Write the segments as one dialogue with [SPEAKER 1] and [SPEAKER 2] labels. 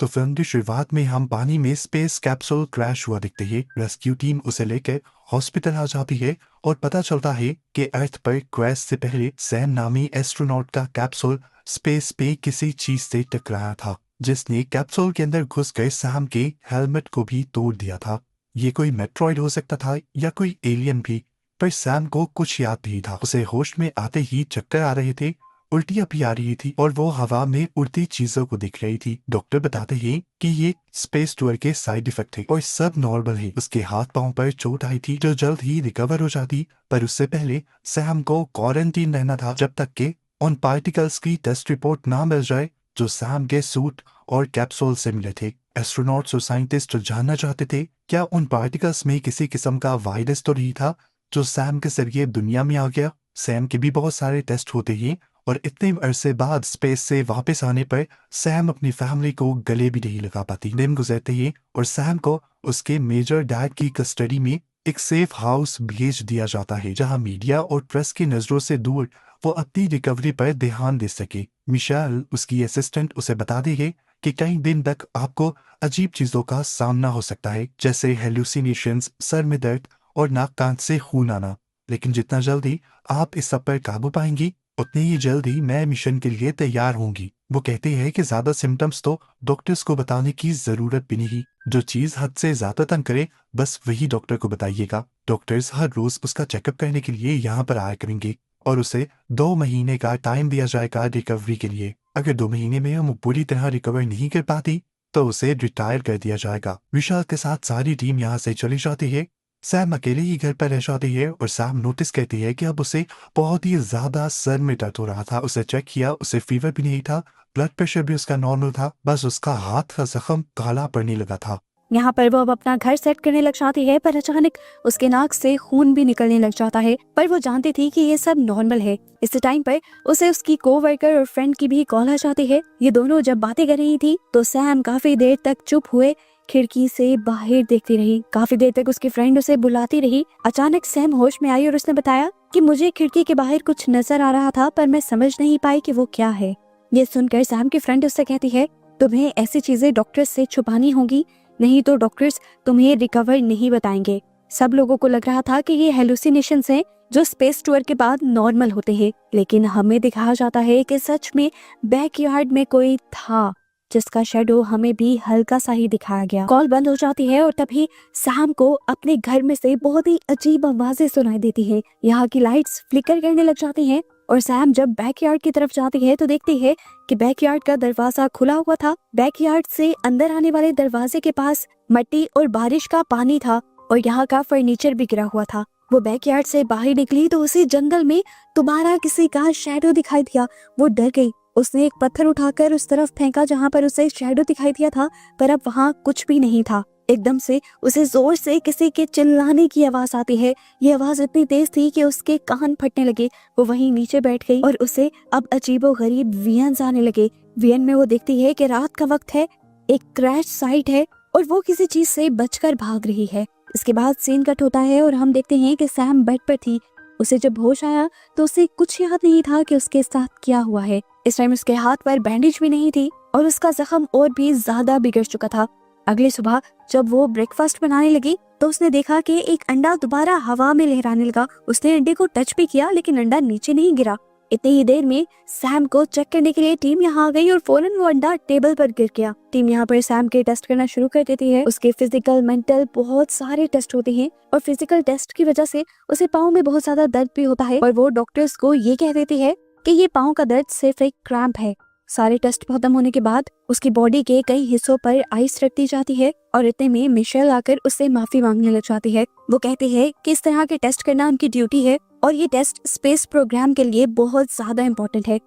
[SPEAKER 1] तो फिल्म की शुरुआत में हम पानी में स्पेस कैप्सूल क्रैश हुआ दिखते हैं। रेस्क्यू टीम उसे लेकर हॉस्पिटल आ जाती है और पता चलता है कि अर्थ पर क्रैश से पहले सैम नामी एस्ट्रोनॉट का कैप्सूल स्पेस पे किसी चीज से टकराया था, जिसने कैप्सूल के अंदर घुस कर सैम के हेलमेट को भी तोड़ दिया था। ये कोई मेट्रॉइड हो सकता था या कोई एलियन भी, पर सैम को कुछ याद नहीं था। उसे होश में आते ही चक्कर आ रहे थे, उल्टियां भी आ रही थी और वो हवा में उड़ती चीजों को दिख रही थी। डॉक्टर बताते हैं कि ये स्पेस टूर के साइड इफेक्ट है और सब नॉर्मल है। उसके हाथ पांव पर चोट आई थी जो जल्द ही रिकवर हो जाती, पर उससे पहले सैम को क्वारंटीन रहना था जब तक कि उन पार्टिकल्स की टेस्ट रिपोर्ट ना मिल जाए जो सैम के सूट और कैप्सूल से मिले थे। एस्ट्रोनॉट्स और साइंटिस्ट जानना चाहते थे क्या उन पार्टिकल्स में किसी किस्म का वायरस तो नहीं था जो सैम के जरिए दुनिया में आ गया। सैम के भी बहुत सारे टेस्ट होते हैं और इतने अरसे बाद स्पेस से वापस आने पर सैम अपनी फैमिली को गले भी नहीं लगा पाती। दिन गुजरते ही और सैम को उसके मेजर डैड की कस्टडी में एक सेफ हाउस भेज दिया जाता है जहां मीडिया और प्रेस की नजरों से दूर वो अपनी रिकवरी पर ध्यान दे सके। मिशेल उसकी असिस्टेंट उसे बताती है कि कई दिन तक आपको अजीब चीजों का सामना हो सकता है, जैसे हेलुसिनेशंस, सर में दर्द और नाक कान से खून आना, लेकिन जितना जल्दी आप इस सब पर काबू पाएंगी उतनी ही जल्दी मैं मिशन के लिए तैयार होंगी। वो कहते हैं कि ज्यादा सिम्टम्स तो डॉक्टर्स को बताने की जरूरत भी नहीं। जो चीज हद से ज्यादा तंग करे बस वही डॉक्टर को बताइएगा। डॉक्टर्स हर रोज उसका चेकअप करने के लिए यहाँ पर आया करेंगे और उसे 2 महीने का टाइम दिया जाएगा रिकवरी के लिए। अगर 2 महीने में हम पूरी तरह रिकवर नहीं कर पाती तो उसे रिटायर कर दिया जाएगा। विशाल के साथ सारी टीम यहाँ से चली जाती है। सैम अकेले ही घर पर रह जाती है और सैम नोटिस करती है कि अब उसे बहुत ही ज्यादा सर में दर्द हो रहा था। उसे चेक किया, उसे फीवर भी नहीं था, ब्लड प्रेशर भी उसका नॉर्मल था, बस उसका हाथ का जख्म काला पड़ने लगा था।
[SPEAKER 2] यहाँ पर वो अब अपना घर सेट करने लग जाती है, पर अचानक उसके नाक से खून भी निकलने लग जाता है। पर वो जानती थी कि ये सब नॉर्मल है। इस टाइम पर उसे उसकी कोवर्कर और फ्रेंड की भी कॉल आ जाती है। ये दोनों जब बातें कर रही थी तो सैम काफी देर तक चुप हुए खिड़की से बाहर देखती रही। काफी देर तक उसकी फ्रेंड उसे बुलाती रही। अचानक सैम होश में आई और उसने बताया कि मुझे खिड़की के बाहर कुछ नजर आ रहा था, पर मैं समझ नहीं पाई कि वो क्या है। ये सुनकर सैम की फ्रेंड उससे कहती है, तुम्हें ऐसी चीजें डॉक्टर से छुपानी होगी, नहीं तो डॉक्टर्स तुम्हें रिकवर नहीं बताएंगे। सब लोगों को लग रहा था कि ये हेलुसिनेशंस हैं जो स्पेस टूर के बाद नॉर्मल होते हैं, लेकिन हमें दिखाया जाता है कि सच में बैकयार्ड में कोई था जिसका शेडो हमें भी हल्का सा ही दिखाया गया। कॉल बंद हो जाती है और तभी सैम को अपने घर में से बहुत ही अजीब आवाजें सुनाई देती हैं। यहाँ की लाइट्स फ्लिकर करने लग जाती हैं और सैम जब बैकयार्ड की तरफ जाती है तो देखती है कि बैकयार्ड का दरवाजा खुला हुआ था। बैकयार्ड से अंदर आने वाले दरवाजे के पास मिट्टी और बारिश का पानी था और यहाँ का फर्नीचर भी गिरा हुआ था। वो बैकयार्ड से बाहर निकली तो उसे जंगल में दोबारा किसी का शैडो दिखाई दिया। वो डर गई। उसने एक पत्थर उठाकर उस तरफ फेंका जहाँ पर उसे शैडो दिखाई दिया था, पर अब वहाँ कुछ भी नहीं था। एकदम से उसे जोर से किसी के चिल्लाने की आवाज आती है। ये आवाज इतनी तेज थी कि उसके कान फटने लगे। वो वहीं नीचे बैठ गई और उसे अब अजीबोगरीब विजन्स आने लगे। विजन में वो देखती है कि रात का वक्त है, एक क्रैश साइट है और वो किसी चीज से बचकर भाग रही है। इसके बाद सीन कट होता है और हम देखते हैं कि सैम बेड पर थी। उसे जब होश आया तो उसे कुछ याद नहीं था कि उसके साथ क्या हुआ है। इस टाइम उसके हाथ पर बैंडेज भी नहीं थी और उसका जख्म और भी ज्यादा बिगड़ चुका था। अगली सुबह जब वो ब्रेकफास्ट बनाने लगी तो उसने देखा कि एक अंडा दोबारा हवा में लहराने लगा। उसने अंडे को टच भी किया लेकिन अंडा नीचे नहीं गिरा। इतनी ही देर में सैम को चेक करने के लिए टीम यहाँ आ गई और फौरन वो अंडा टेबल पर गिर गया। टीम यहाँ पर सैम के टेस्ट करना शुरू कर देती है। उसके फिजिकल, मेंटल बहुत सारे टेस्ट होते हैं और फिजिकल टेस्ट की वजह से उसे पाँव में बहुत ज्यादा दर्द भी होता है और वो डॉक्टर्स को ये कह देती है कि ये पाँव का दर्द सिर्फ एक क्रैम्प है। सारे टेस्ट खत्म होने के बाद उसकी बॉडी के कई हिस्सों पर आइस रख दी जाती है और इतने में मिशेल आकर उससे माफी मांगने लग जाती है। वो कहती है कि इस तरह के टेस्ट करना उनकी ड्यूटी है और ये टेस्ट स्पेस प्रोग्राम के लिए बहुत ज्यादा इम्पोर्टेंट है।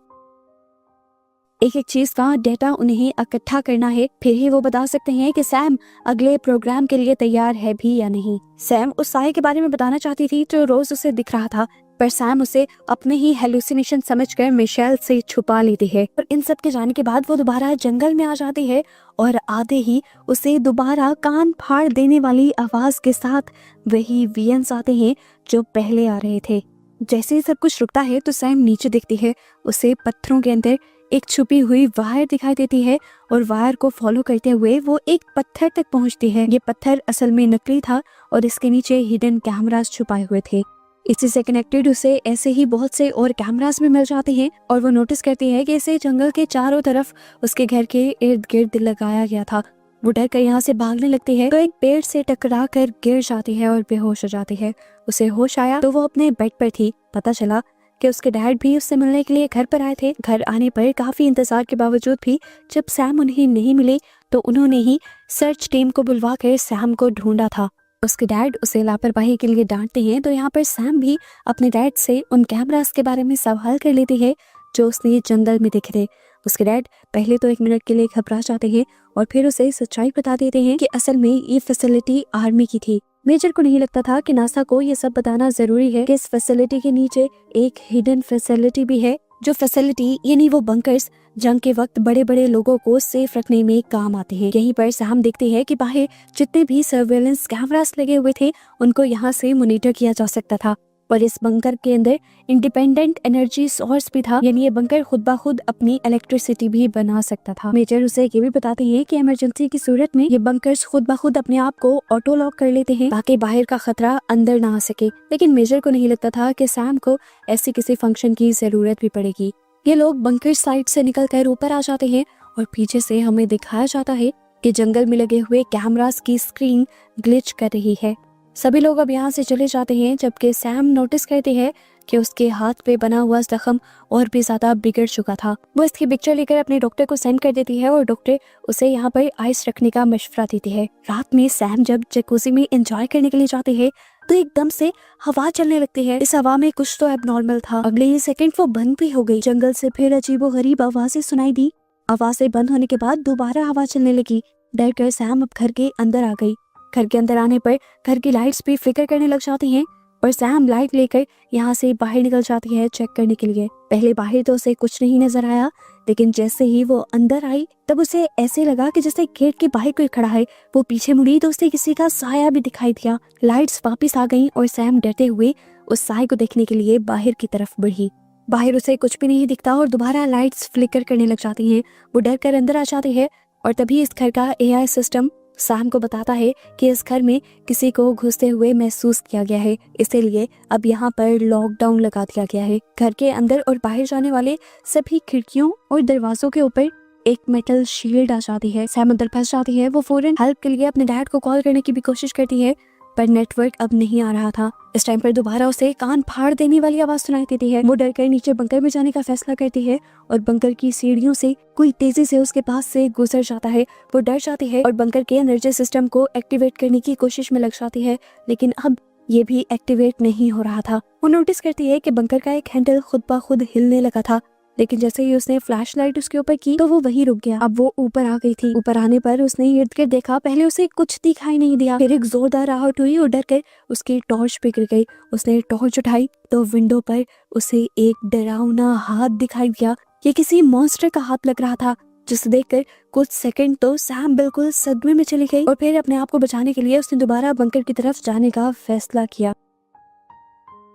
[SPEAKER 2] एक एक चीज का डेटा उन्हें इकट्ठा करना है, फिर ही वो बता सकते हैं कि सैम अगले प्रोग्राम के लिए तैयार है भी या नहीं। सैम उस साये के बारे में बताना चाहती थी जो रोज उसे दिख रहा था, पर सैम उसे अपने ही हेलुसिनेशन समझकर मिशेल से छुपा लेती है। और इन सब के जाने के बाद वो दोबारा जंगल में आ जाती है और आते ही उसे दोबारा कान फाड़ देने वाली आवाज के साथ वही वियंस आते हैं जो पहले आ रहे थे। जैसे ही सब कुछ रुकता है तो सैम नीचे दिखती है। उसे पत्थरों के अंदर एक छुपी हुई वायर दिखाई देती है और वायर को फॉलो करते हुए वो एक पत्थर तक पहुंचती है। ये पत्थर असल में नकली था और इसके नीचे हिडन कैमरास छुपाए हुए थे। इसी से कनेक्टेड उसे ऐसे ही बहुत से और कैमरास में मिल जाते हैं और वो नोटिस करती है कि इसे जंगल के चारों तरफ उसके घर के इर्द गिर्द लगाया गया था। वो डर कर यहाँ से भागने लगती है तो एक पेड़ से टकरा कर गिर जाती है और बेहोश हो जाती है। उसे होश आया तो वो अपने बेड पर थी। पता चला कि उसके डैड भी उससे मिलने के लिए घर पर आए थे। घर आने पर काफी इंतजार के बावजूद भी जब सैम उन्हें नहीं मिले तो उन्होंने ही सर्च टीम को बुलवा कर सैम को ढूंढा था। उसके डैड उसे लापरवाही के लिए डांटते हैं तो यहाँ पर सैम भी अपने डैड से उन कैमरास के बारे में सवाल कर लेती है जो उसने जंगल में दिखे थे। उसके डैड पहले तो 1 मिनट के लिए घबरा जाते हैं और फिर उसे सच्चाई बता देते हैं कि असल में ये फैसिलिटी आर्मी की थी। मेजर को नहीं लगता था कि नासा को ये सब बताना जरूरी है कि इस फैसिलिटी के नीचे एक हिडन फैसिलिटी भी है। जो फैसिलिटी यानी वो बंकर्स जंग के वक्त बड़े बड़े लोगों को सेफ रखने में काम आते हैं। यहीं पर सैम देखते हैं कि बाहर जितने भी सर्वेलेंस कैमरास लगे हुए थे उनको यहाँ से मॉनिटर किया जा सकता था और इस बंकर के अंदर इंडिपेंडेंट एनर्जी सोर्स भी था, यानी ये बंकर खुद ब खुद अपनी इलेक्ट्रिसिटी भी बना सकता था। मेजर उसे ये भी बताते हैं कि इमरजेंसी की सूरत में ये बंकर्स खुद ब खुद अपने आप को ऑटो लॉक कर लेते हैं ताकि बाहर का खतरा अंदर ना आ सके। लेकिन मेजर को नहीं लगता था कि सैम को ऐसी किसी फंक्शन की जरूरत भी पड़ेगी। ये लोग बंकर साइड से निकलकर ऊपर आ जाते हैं और पीछे से हमें दिखाया जाता है कि जंगल में लगे हुए कैमरास की स्क्रीन ग्लिच कर रही है। सभी लोग अब यहाँ से चले जाते हैं जबकि सैम नोटिस करते हैं कि उसके हाथ पे बना हुआ जख्म और भी ज्यादा बिगड़ चुका था। वो इसकी पिक्चर लेकर अपने डॉक्टर को सेंड कर देती है और डॉक्टर उसे यहाँ पर आइस रखने का मशवरा देती है। रात में सैम जब जकूज़ी में एंजॉय करने के लिए जाते हैं तो एकदम से हवा चलने लगती है। इस हवा में कुछ तो एबनॉर्मल था। अगले ही सेकंड वो बंद भी हो गई। जंगल से फिर अजीबोगरीब आवाजें सुनाई दी। आवाजें बंद होने के बाद दोबारा हवा चलने लगी। डर कर सैम अब घर के अंदर आ गई। घर के अंदर आने पर घर की लाइट्स भी फ्लिकर करने लग जाती हैं और सैम लाइट लेकर यहाँ से बाहर निकल जाती है चेक करने के लिए। पहले बाहर तो उसे कुछ नहीं नजर आया, लेकिन जैसे ही वो अंदर आई तब उसे ऐसे लगा कि जैसे गेट के बाहर कोई खड़ा है। वो पीछे मुड़ी तो उसे किसी का साया भी दिखाई दिया। लाइट्स वापस आ गईं और सैम डरते हुए उस साए को देखने के लिए बाहर की तरफ बढ़ी। बाहर उसे कुछ भी नहीं दिखता और दोबारा लाइट्स फ्लिकर करने लग जाती हैं। वो डर कर अंदर आ जाती है और तभी इस घर का AI सिस्टम सैम को बताता है कि इस घर में किसी को घुसते हुए महसूस किया गया है, इसीलिए अब यहाँ पर लॉकडाउन लगा दिया गया है। घर के अंदर और बाहर जाने वाले सभी खिड़कियों और दरवाजों के ऊपर एक मेटल शील्ड आ जाती है। सैम अंदर फंस जाती है। वो फौरन हेल्प के लिए अपने डैड को कॉल करने की भी कोशिश करती है पर नेटवर्क अब नहीं आ रहा था। इस टाइम पर दोबारा उसे कान फाड़ देने वाली आवाज सुनाई देती है। वो डरकर नीचे बंकर में जाने का फैसला करती है और बंकर की सीढ़ियों से कोई तेजी से उसके पास से गुजर जाता है। वो डर जाती है और बंकर के एनर्जी सिस्टम को एक्टिवेट करने की कोशिश में लग जाती है, लेकिन अब ये भी एक्टिवेट नहीं हो रहा था। वो नोटिस करती है कि बंकर का एक हैंडल खुद ब खुद हिलने लगा था, लेकिन जैसे ही उसने फ्लैशलाइट उसके ऊपर की तो वो वहीं रुक गया। अब वो ऊपर आ गई थी। ऊपर आने पर उसने इर्द गिर्द देखा। पहले उसे कुछ दिखाई नहीं दिया, फिर एक जोरदार आहट हुई और डर कर उसकी टॉर्च पे गिर गई। उसने टॉर्च उठाई तो विंडो पर उसे एक डरावना हाथ दिखाई दिया। ये किसी मॉन्स्टर का हाथ लग रहा था, जिसे देखकर कुछ सेकंड तो सैम बिल्कुल सदमे में चली गई और फिर अपने आप को बचाने के लिए उसने दोबारा बंकर की तरफ जाने का फैसला किया।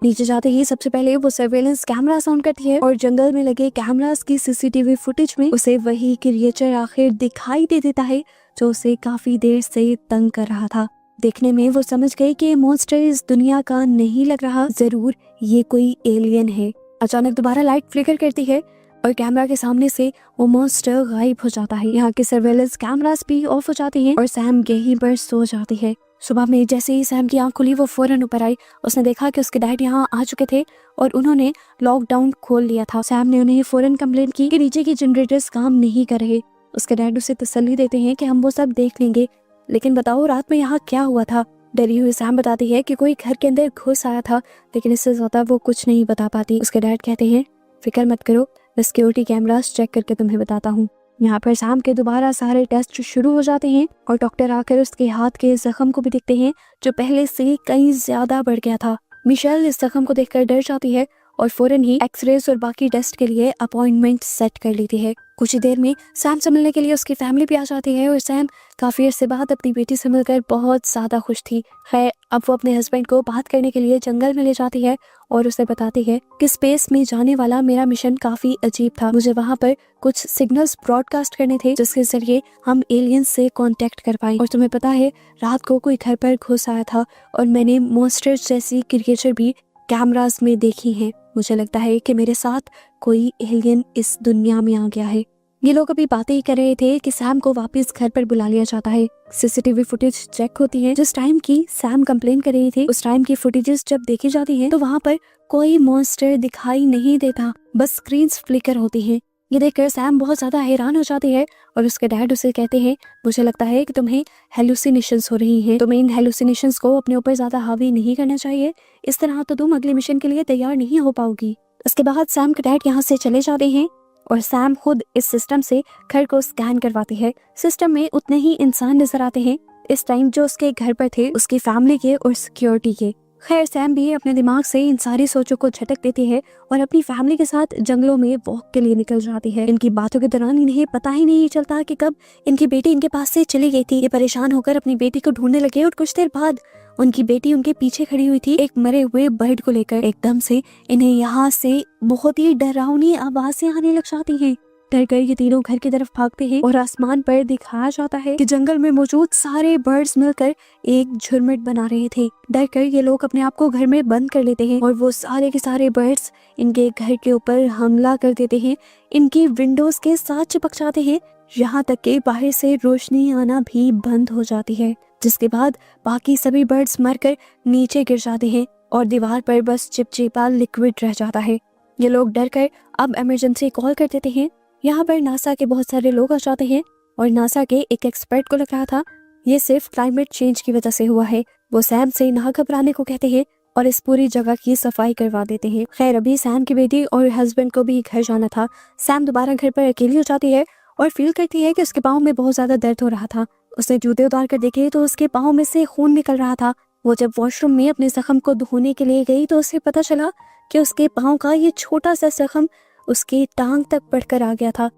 [SPEAKER 2] नीचे जाते ही सबसे पहले वो सर्वेलेंस कैमरा ऑन करती है और जंगल में लगे कैमरास की CCTV फुटेज में उसे वही क्रिएचर आखिर दिखाई दे देता है जो उसे काफी देर से तंग कर रहा था। देखने में वो समझ गई कि मॉन्स्टर इस दुनिया का नहीं लग रहा, जरूर ये कोई एलियन है। अचानक दोबारा लाइट फ्लिकर करती है और कैमरा के सामने से वो मॉन्स्टर गायब हो जाता है। यहाँ के सर्वेलेंस कैमरास भी ऑफ हो जाती हैं और सैम यहीं पर सो जाती है। सुबह में जैसे ही सैम की आंख खुली वो फौरन ऊपर आई। उसने देखा कि उसके डैड यहाँ आ चुके थे और उन्होंने लॉकडाउन खोल लिया था। सैम ने उन्हें फौरन कंप्लेंट की कि नीचे की जनरेटर्स काम नहीं कर रहे। उसके डैड उसे तसल्ली देते हैं कि हम वो सब देख लेंगे, लेकिन बताओ रात में यहाँ क्या हुआ था। डरी हुई सैम बताती है कि कोई घर के अंदर घुस आया था, लेकिन इससे ज्यादा वो कुछ नहीं बता पाती। उसके डैड कहते हैं फिक्र मत करो, मैं सिक्योरिटी कैमरास चेक करके तुम्हें बताता हूँ। यहाँ पर सैम के दोबारा सारे टेस्ट शुरू हो जाते हैं और डॉक्टर आकर उसके हाथ के जख्म को भी देखते हैं जो पहले से कहीं ज्यादा बढ़ गया था। मिशेल इस जख्म को देखकर डर जाती है और फौरन ही एक्सरेज और बाकी टेस्ट के लिए अपॉइंटमेंट सेट कर लेती है। कुछ ही देर में सैम से मिलने के लिए उसकी फैमिली भी आ जाती है और सैम काफी अरसे बाद अपनी बेटी से मिलकर बहुत ज्यादा खुश थी। खैर अब वो अपने हस्बैंड को बात करने के लिए जंगल में ले जाती है और उसे बताती है कि स्पेस में जाने वाला मेरा मिशन काफी अजीब था। मुझे वहाँ पर कुछ सिग्नल्स ब्रॉडकास्ट करने थे जिसके जरिए हम एलियंस से कांटेक्ट कर पाए। और तुम्हें पता है रात को कोई घर पर घुस आया था और मैंने मॉन्स्टर्स जैसी क्रिएचर भी कैमरास में देखी हैं। मुझे लगता है कि मेरे साथ कोई एलियन इस दुनिया में आ गया है। ये लोग अभी बातें ही कर रहे थे कि सैम को वापस घर पर बुला लिया जाता है। सीसीटीवी फुटेज चेक होती है। जिस टाइम की सैम कंप्लेन कर रही थी उस टाइम की फुटेजेस जब देखी जाती है तो वहाँ पर कोई मॉन्स्टर दिखाई नहीं देता, बस स्क्रीन्स फ्लिकर होती हैं। ये देखकर सैम बहुत ज्यादा हैरान हो जाती है और उसके डैड उसे कहते हैं मुझे लगता है कि तुम्हें हेलुसिनेशंस हो रही हैं, तुम्हें इन हेलुसिनेशंस को अपने ऊपर ज्यादा हावी नहीं करना चाहिए, इस तरह तो तुम अगले मिशन के लिए तैयार नहीं हो पाओगी। उसके बाद सैम के डैड यहाँ से चले जाते हैं और सैम खुद इस सिस्टम से घर को स्कैन करवाती है। सिस्टम में उतने ही इंसान नजर आते हैं इस टाइम जो उसके घर पर थे, उसकी फैमिली के और सिक्योरिटी के। खैर सैम भी अपने दिमाग से इन सारी सोचों को झटक देती है और अपनी फैमिली के साथ जंगलों में वॉक के लिए निकल जाती है। इनकी बातों के दौरान इन्हें पता ही नहीं चलता कि कब इनकी बेटी इनके पास से चली गई थी। ये परेशान होकर अपनी बेटी को ढूंढने लगे और कुछ देर बाद उनकी बेटी उनके पीछे खड़ी हुई थी एक मरे हुए बर्ड को लेकर। एकदम से इन्हें यहाँ से बहुत ही डरावनी आवाजें आने लग जाती हैं। डर कर ये तीनों घर की तरफ भागते हैं और आसमान पर दिखाया जाता है कि जंगल में मौजूद सारे बर्ड्स मिलकर एक झुरमुट बना रहे थे। डर कर ये लोग अपने आप को घर में बंद कर लेते हैं और वो सारे के सारे बर्ड्स इनके घर के ऊपर हमला कर देते हैं, इनकी विंडोज के साथ चिपक जाते हैं, यहाँ तक कि बाहर से रोशनी आना भी बंद हो जाती है। जिसके बाद बाकी सभी बर्ड्स मरकर नीचे गिर जाते हैं और दीवार पर बस चिपचिपा लिक्विड रह जाता है। ये लोग डर कर अब इमरजेंसी कॉल कर देते हैं। यहाँ पर नासा के बहुत सारे लोग आ जाते हैं और नासा के एक एक्सपर्ट को लग रहा था ये सिर्फ क्लाइमेट चेंज की वजह से हुआ है। वो सैम से ना घबराने को कहते हैं और इस पूरी जगह की सफाई करवा देते हैं। खैर अभी सैम की बेटी और हस्बैंड को भी घर जाना था। सैम दोबारा घर पर अकेली हो जाती है और फील करती है कि उसके पाँव में बहुत ज्यादा दर्द हो रहा था। उसने जूते उतार कर देखे तो उसके पाँव में से खून निकल रहा था। वो जब वॉशरूम में अपने जख्म को धोने के लिए गई तो उसे पता चला कि उसके पाँव का ये छोटा सा जख्म उसकी टांग तक बढ़कर आ गया था।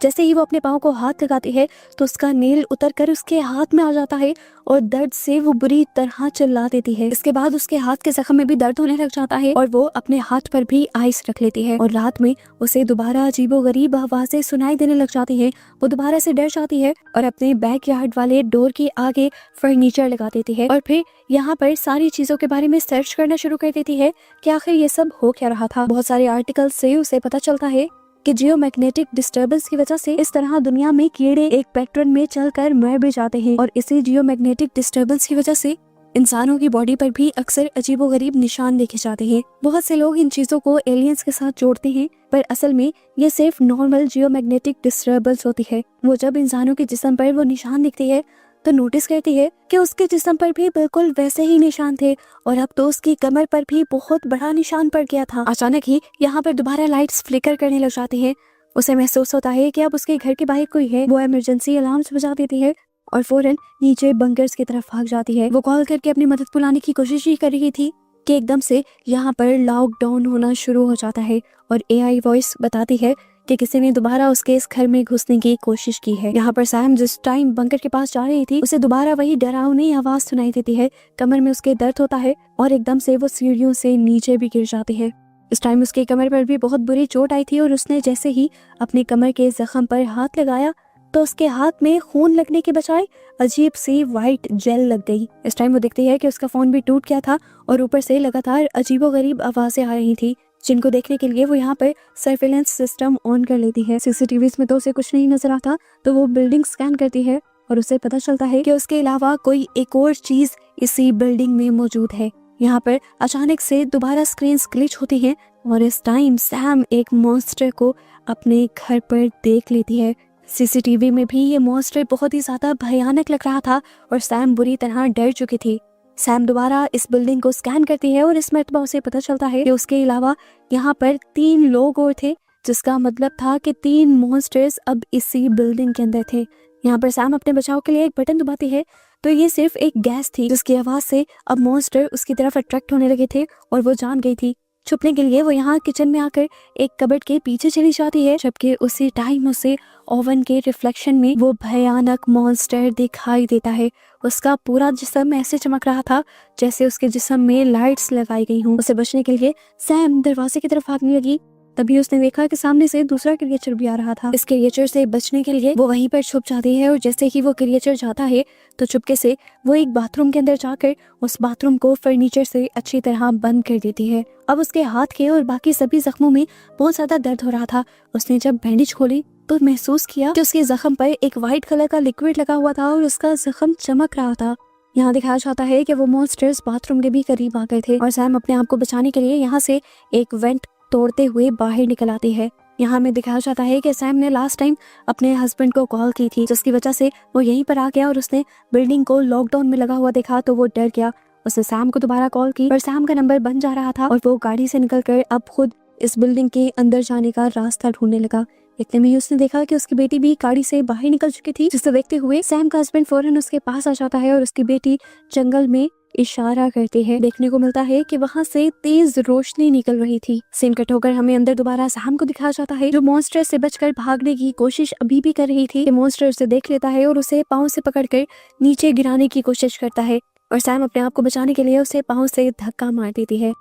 [SPEAKER 2] जैसे ही वो अपने पाँव को हाथ लगाती है तो उसका नेल उतरकर उसके हाथ में आ जाता है और दर्द से वो बुरी तरह चिल्ला देती है। इसके बाद उसके हाथ के जख्म में भी दर्द होने लग जाता है और वो अपने हाथ पर भी आइस रख लेती है और रात में उसे दोबारा अजीबोगरीब आवाजें सुनाई देने लग जाती है। वो दोबारा से डर जाती है और अपने बैकयार्ड वाले डोर के आगे फर्नीचर लगा देती है और फिर यहाँ पर सारी चीजों के बारे में सर्च करना शुरू कर देती है कि आखिर ये सब हो क्या रहा था। बहुत सारे आर्टिकल से उसे पता चलता है कि जियोमैग्नेटिक डिस्टर्बेंस की वजह से इस तरह दुनिया में कीड़े एक पैटर्न में चलकर मर भी जाते हैं और इसी जियोमैग्नेटिक डिस्टर्बेंस की वजह से इंसानों की बॉडी पर भी अक्सर अजीबोगरीब निशान देखे जाते हैं। बहुत से लोग इन चीजों को एलियंस के साथ जोड़ते हैं पर असल में ये सिर्फ नॉर्मल जियोमैग्नेटिक डिस्टर्बेंस होती है। वो जब इंसानों के जिस्म पर वो निशान दिखती है तो नोटिस करती है कि उसके जिस्म पर भी बिल्कुल वैसे ही निशान थे और अब तो उसकी कमर पर भी बहुत बड़ा निशान पड़ गया था। अचानक ही यहाँ पर दोबारा लाइट्स फ्लिकर करने लग जाती है। उसे महसूस होता है कि अब उसके घर के बाहर कोई है। वो इमरजेंसी अलार्म्स बजा देती है और फौरन नीचे बंकर्स की तरफ भाग जाती है। वो कॉल करके अपनी मदद बुलाने की कोशिश ही कर रही थी कि एकदम से यहाँ पर लॉकडाउन होना शुरू हो जाता है और AI वॉइस बताती है कि किसी ने दोबारा उसके इस घर में घुसने की कोशिश की है। यहाँ पर सैम जिस टाइम बंकर के पास जा रही थी उसे दोबारा वही डरावनी आवाज सुनाई देती है। कमर में उसके दर्द होता है और एकदम से वो सीढ़ियों से नीचे भी गिर जाती है। इस टाइम उसके कमर पर भी बहुत बुरी चोट आई थी और उसने जैसे ही अपनी कमर के जख्म पर हाथ लगाया तो उसके हाथ में खून लगने के बजाय अजीब सी वाइट जेल लग गई। इस टाइम वो देखती है कि उसका फोन भी टूट गया था और ऊपर से लगातार अजीबोगरीब आवाजें आ रही थी जिनको देखने के लिए वो यहाँ पर सर्वेलेंस सिस्टम ऑन कर लेती है। सीसीटीवीज में तो उसे कुछ नहीं नजर आता तो वो बिल्डिंग स्कैन करती है और उसे पता चलता है कि उसके अलावा कोई एक और चीज इसी बिल्डिंग में मौजूद है। यहाँ पर अचानक से दोबारा स्क्रीन ग्लिच होती है और इस टाइम सैम एक मॉन्स्टर को अपने घर पर देख लेती है। सीसीटीवी में भी ये मॉन्स्टर बहुत ही ज्यादा भयानक लग रहा था और सैम बुरी तरह डर चुकी थी। सैम दोबारा इस बिल्डिंग को स्कैन करती है और इस मर्तबा उसे पता चलता है कि उसके अलावा यहाँ पर 3 लोग और थे, जिसका मतलब था कि 3 मॉन्स्टर्स अब इसी बिल्डिंग के अंदर थे। यहाँ पर सैम अपने बचाव के लिए एक बटन दबाती है तो ये सिर्फ एक गैस थी जिसकी आवाज से अब मॉन्स्टर उसकी तरफ अट्रैक्ट होने लगे थे और वो जान गई थी छुपने के लिए वो यहाँ किचन में आकर एक कबर्ड के पीछे चली जाती है, जबकि उसी टाइम उसे ओवन के रिफ्लेक्शन में वो भयानक मॉन्स्टर दिखाई देता है। उसका पूरा जिस्म ऐसे चमक रहा था जैसे उसके जिस्म में लाइट्स लगाई गई हों। उसे बचने के लिए सैम दरवाजे की तरफ भागने लगी। तभी उसने देखा कि सामने से दूसरा क्रिएचर भी आ रहा था। इस क्रिएचर से बचने के लिए वो वहीं पर छुप जाती है और जैसे ही वो क्रिएचर जाता है तो चुपके से वो एक बाथरूम के अंदर जाकर उस बाथरूम को फर्नीचर से अच्छी तरह बंद कर देती है। अब उसके हाथ के और बाकी सभी जख्मों में बहुत ज्यादा दर्द हो रहा था। उसने जब बैंडेज खोली तो महसूस किया कि उसके जख्म पर एक व्हाइट कलर का लिक्विड लगा हुआ था और उसका जख्म चमक रहा था। यहाँ दिखाया जाता है कि वो मॉन्स्टर्स बाथरूम के भी करीब आ गए थे और सैम अपने आप को बचाने के लिए यहाँ से एक वेंट तोड़ते हुए बाहर निकल आती है। यहाँ में दिखाया जाता है कि सैम ने लास्ट टाइम अपने हस्बैंड को कॉल की थी, जिसकी वजह से वो यहीं पर आ गया और उसने बिल्डिंग को लॉकडाउन में लगा हुआ देखा तो वो डर गया। उसने सैम को दोबारा कॉल की पर सैम का नंबर बंद जा रहा था और वो गाड़ी से निकलकर अब खुद इस बिल्डिंग के अंदर जाने का रास्ता ढूंढने लगा। इतने में ही उसने देखा कि उसकी बेटी भी गाड़ी से बाहर निकल चुकी थी, जिसे देखते हुए सैम का हस्बैंड फौरन उसके पास आ जाता है और उसकी बेटी जंगल में इशारा करती है। देखने को मिलता है कि वहाँ से तेज रोशनी निकल रही थी। सीन कट होकर हमें अंदर दोबारा सैम को दिखाया जाता है, जो मॉन्स्टर से बचकर भागने की कोशिश अभी भी कर रही थी। मॉन्स्टर उसे देख लेता है और उसे पाँव से पकड़कर नीचे गिराने की कोशिश करता है और सैम अपने आप को बचाने के लिए उसे पाँव से धक्का मार देती है।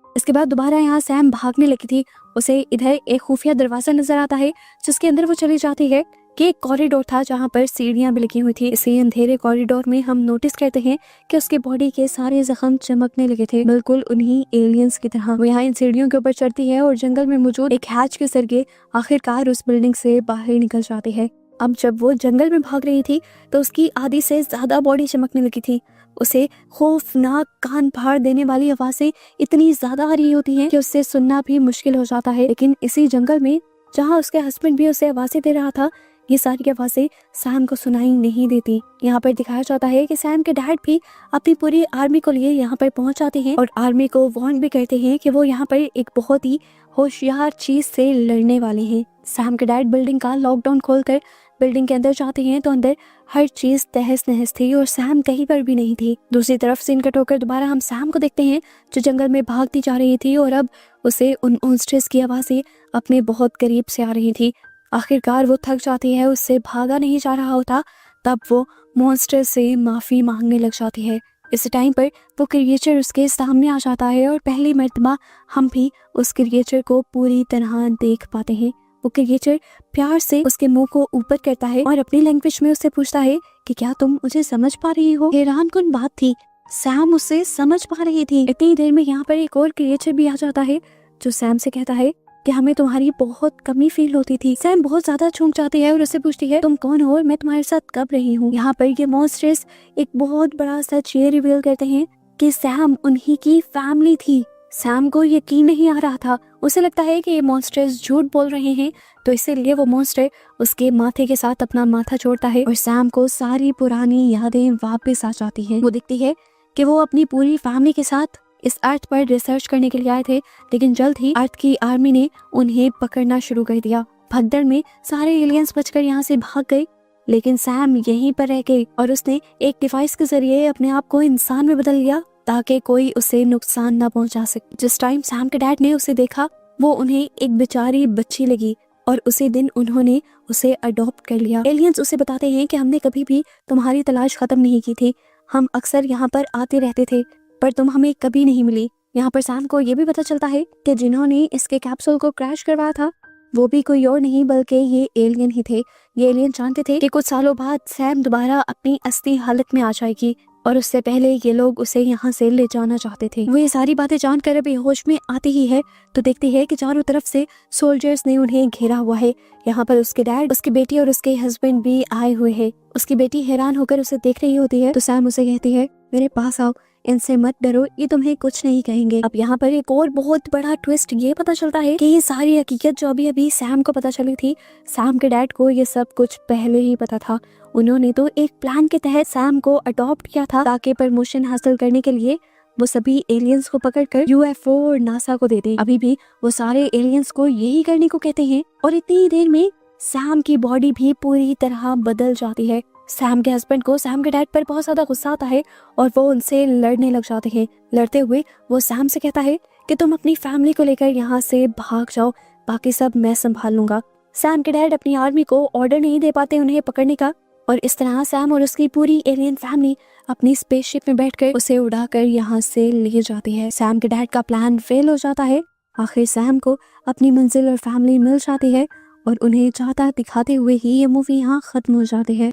[SPEAKER 2] इसके बाद दोबारा यहाँ सैम भागने लगी थी। उसे इधर एक खुफिया दरवाजा नजर आता है जिसके अंदर वो चली जाती है कि एक कॉरिडोर था जहाँ पर सीढ़ियां भी लगी हुई थी। इसी अंधेरे कॉरिडोर में हम नोटिस करते हैं कि उसके बॉडी के सारे जख्म चमकने लगे थे, बिल्कुल उन्हीं एलियंस की तरह। वो यहाँ इन सीढ़ियों के ऊपर चढ़ती है और जंगल में मौजूद एक हैच के जरिए आखिरकार उस बिल्डिंग से बाहर निकल जाती है। अब जब वो जंगल में भाग रही थी तो उसकी आधी से ज्यादा बॉडी चमकने लगी थी। उसे खौफनाक कान फाड़ देने वाली आवाजें इतनी ज्यादा आ रही होती हैं कि उससे सुनना भी मुश्किल हो जाता है। लेकिन इसी जंगल में जहाँ उसके हस्बैंड भी उसे आवाजें दे रहा था, ये सारी आवाजें सैम को सुनाई नहीं देती। यहाँ पर दिखाया जाता है कि सैम के डैड भी अपनी पूरी आर्मी को लिए यहाँ पर पहुंच जाते हैं और आर्मी को वार्न भी करते हैं कि वो यहाँ पर एक बहुत ही होशियार चीज से लड़ने वाले हैं। सैम के डैड बिल्डिंग का लॉकडाउन खोलकर बिल्डिंग के अंदर जाते हैं तो अंदर हर चीज तहस नहस थी और सैम कहीं पर भी नहीं थी। दूसरी तरफ सीन कट होकर दोबारा हम सैम को देखते हैं जो जंगल में भागती जा रही थी और अब उसे उन मॉन्स्टर्स की आवाजें अपने बहुत करीब से आ रही थी। आखिरकार वो थक जाती है, उससे भागा नहीं जा रहा होता, तब वो मॉन्स्टर से माफी मांगने लग जाती है। इस टाइम पर वो क्रिएचर उसके सामने आ जाता है और पहली मर्तबा हम भी उस क्रिएचर को पूरी तरह देख पाते हैं। वो क्रिएचर प्यार से उसके मुंह को ऊपर करता है और अपनी लैंग्वेज में उससे पूछता है कि क्या तुम मुझे समझ पा रही हो। हैरान कुन बात थी, सैम उससे समझ पा रही थी। इतनी देर में यहाँ पर एक और क्रिएचर भी आ जाता है जो सैम से कहता है कि हमें तुम्हारी बहुत कमी फील होती थी। सैम बहुत ज्यादा चौंक जाती है और उससे पूछती है तुम कौन हो और मैं तुम्हारे साथ कब रही हूँ। यहाँ पर ये मॉन्स्टर्स एक बहुत बड़ा सच ये रिवील करते हैं कि सैम उन्हीं की फैमिली थी। सैम को यकीन नहीं आ रहा था, उसे लगता है कि ये मॉन्स्टर्स झूठ बोल रहे हैं, तो इसीलिए वो मॉन्स्टर उसके माथे के साथ अपना माथा जोड़ता है और सैम को सारी पुरानी यादें वापस आ जाती हैं। वो दिखती है कि वो अपनी पूरी फैमिली के साथ इस अर्थ पर रिसर्च करने के लिए आए थे, लेकिन जल्द ही अर्थ की आर्मी ने उन्हें पकड़ना शुरू कर दिया। भगदड़ में सारे एलियंस बचकर यहाँ से भाग गए, लेकिन सैम यहीं पर रह गई और उसने एक डिवाइस के जरिए अपने आप को इंसान में बदल लिया ताकि कोई उसे नुकसान न पहुंचा सके। जिस टाइम सैम के डैड ने उसे देखा वो उन्हें एक बेचारी बच्ची लगी और उसी दिन उन्होंने उसे अडॉप्ट कर लिया। एलियंस उसे बताते हैं कि हमने कभी भी तुम्हारी तलाश खत्म नहीं की थी, हम अक्सर यहाँ पर आते रहते थे पर तुम हमें कभी नहीं मिली। यहाँ पर सैम को ये भी पता चलता है कि जिन्होंने इसके कैप्सूल को क्रैश करवाया था वो भी कोई और नहीं बल्कि ये एलियन ही थे। ये एलियन जानते थे कि कुछ सालों बाद सैम दोबारा अपनी असली हालत में आ जाएगी और उससे पहले ये लोग उसे यहाँ से ले जाना चाहते थे। वो ये सारी बातें जानकर अभी होश में आती ही है तो देखती है कि चारों तरफ से सोल्जर्स ने उन्हें घेरा हुआ है। यहाँ पर उसके डैड, उसकी बेटी और उसके हस्बैंड भी आए हुए हैं। उसकी बेटी हैरान होकर उसे देख रही होती है तो सैम उसे कहती है मेरे पास आओ, इनसे मत डरो, ये तुम्हें कुछ नहीं कहेंगे। अब यहाँ पर एक और बहुत बड़ा ट्विस्ट ये पता चलता है कि ये सारी हकीकत जो अभी सैम को पता चली थी, सैम के डैड को ये सब कुछ पहले ही पता था। उन्होंने तो एक प्लान के तहत सैम को अडॉप्ट किया था ताकि प्रमोशन हासिल करने के लिए वो सभी एलियंस को पकड़कर यूएफओ और नासा को दे दे। अभी भी वो सारे एलियंस को यही करने को कहते हैं और इतनी देर में सैम की बॉडी भी पूरी तरह बदल जाती है। सैम के हस्बैंड को सैम के डैड पर बहुत ज्यादा गुस्सा आता है और वो उनसे लड़ने लग जाते हैं। लड़ते हुए वो सैम से कहता है कि तुम अपनी फैमिली को लेकर यहाँ से भाग जाओ, बाकी सब मैं संभाल लूंगा। सैम के डैड अपनी आर्मी को ऑर्डर नहीं दे पाते उन्हें पकड़ने का, और इस तरह सैम और उसकी पूरी एलियन फैमिली अपनी स्पेसशिप में बैठकर उसे उड़ाकर यहाँ से ले जाती है। सैम के डैड का प्लान फेल हो जाता है। आखिर सैम को अपनी मंजिल और फैमिली मिल जाती है और उन्हें चाहता दिखाते हुए ही ये मूवी यहाँ खत्म हो जाती है।